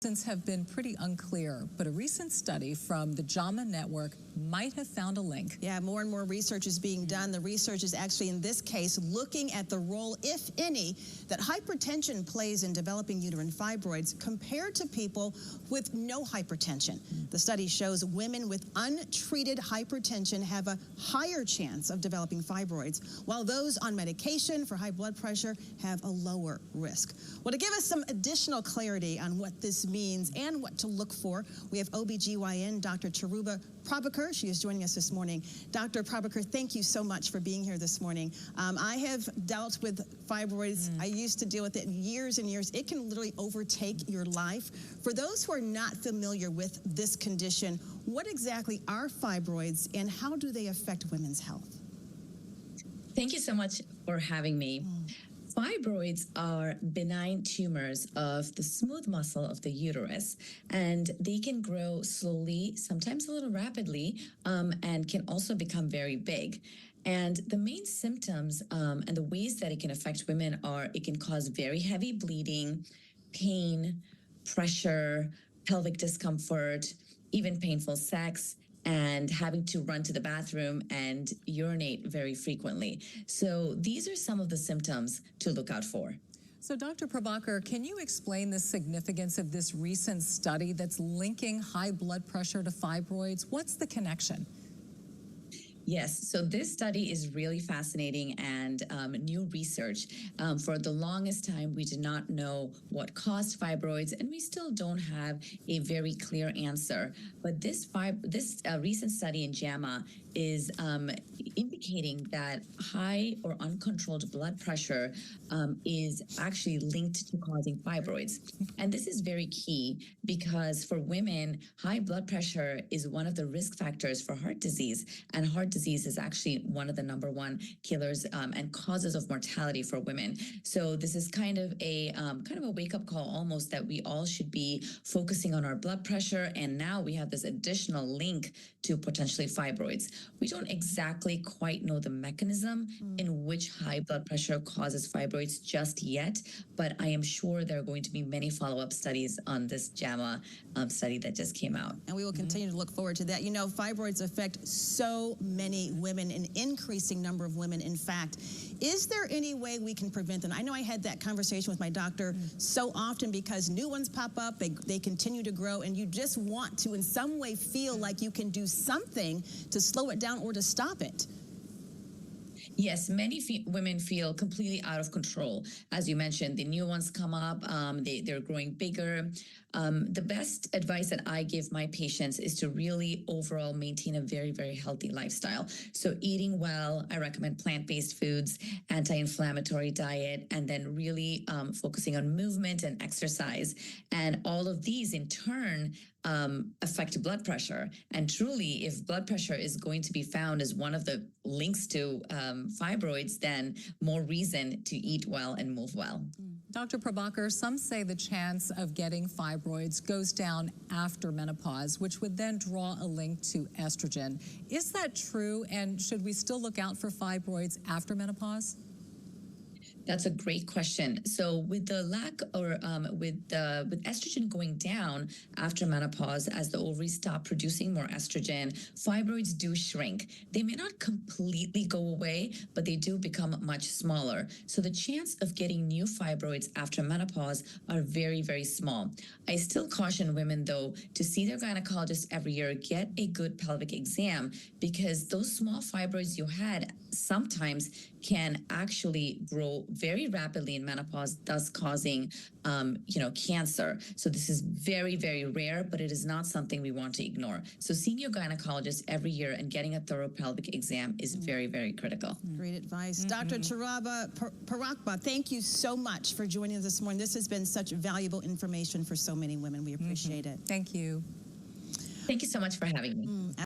since have been pretty unclear, but a recent study from the JAMA network might have found a link. Yeah, more and more research is being done. The research is actually, in this case, looking at the role, if any, that hypertension plays in developing uterine fibroids compared to people with no hypertension. The study shows women with untreated hypertension have a higher chance of developing fibroids, while those on medication for high blood pressure have a lower risk. Well, to give us some additional clarity on what this means and what to look for, we have OBGYN Dr. Cheruba Prabakar. She is joining us this morning. Dr. Prabakar, thank you so much for being here this morning. I have dealt with fibroids. I used to deal with it years and years. It can literally overtake your life. For those who are not familiar with this condition, what exactly are fibroids and how do they affect women's health? Thank you so much for having me. Fibroids are benign tumors of the smooth muscle of the uterus, and they can grow slowly, sometimes a little rapidly, and can also become very big. And the main symptoms and the ways that it can affect women are it can cause very heavy bleeding, pain, pressure, pelvic discomfort, even painful sex, and having to run to the bathroom and urinate very frequently. So these are some of the symptoms to look out for. So Dr. Prabakar, can you explain the significance of this recent study that's linking high blood pressure to fibroids? What's the connection? Yes, so this study is really fascinating and new research. For the longest time, we did not know what caused fibroids, and we still don't have a very clear answer. But this recent study in JAMA is indicating that high or uncontrolled blood pressure is actually linked to causing fibroids. And this is very key because for women, high blood pressure is one of the risk factors for heart disease, and heart disease is actually one of the #1 killers and causes of mortality for women. So this is kind of a wake-up call almost that we all should be focusing on our blood pressure, and now we have this additional link to potentially fibroids. We don't exactly quite know the mechanism in which high blood pressure causes fibroids just yet, but I am sure there are going to be many follow-up studies on this JAMA study that just came out. And we will continue to look forward to that. You know, fibroids affect so many women, an increasing number of women, in fact. Is there any way we can prevent them? I know I had that conversation with my doctor so often because new ones pop up, they continue to grow, and you just want to in some way feel like you can do something to slow it down or to stop it. Yes, many women feel completely out of control. As you mentioned, the new ones come up, they're growing bigger. The best advice that I give my patients is to really overall maintain a very, very healthy lifestyle. So eating well, I recommend plant-based foods, anti-inflammatory diet, and then really focusing on movement and exercise. And all of these in turn affect blood pressure. And truly, if blood pressure is going to be found as one of the links to fibroids, then more reason to eat well and move well. Dr. Prabakar, some say the chance of getting fibroids goes down after menopause, which would then draw a link to estrogen. Is that true, and should we still look out for fibroids after menopause? That's a great question. So with the lack or with estrogen going down after menopause, as the ovaries stop producing more estrogen, fibroids do shrink. They may not completely go away, but they do become much smaller. So the chance of getting new fibroids after menopause are very, very small. I still caution women, though, to see their gynecologist every year, get a good pelvic exam, because those small fibroids you had sometimes can actually grow very rapidly in menopause, thus causing, cancer. So this is very, very rare, but it is not something we want to ignore. So seeing your gynecologist every year and getting a thorough pelvic exam is very, very critical. Great advice. Dr. Cheruba Prabakar, thank you so much for joining us this morning. This has been such valuable information for so many women. We appreciate it. Thank you. Thank you so much for having me.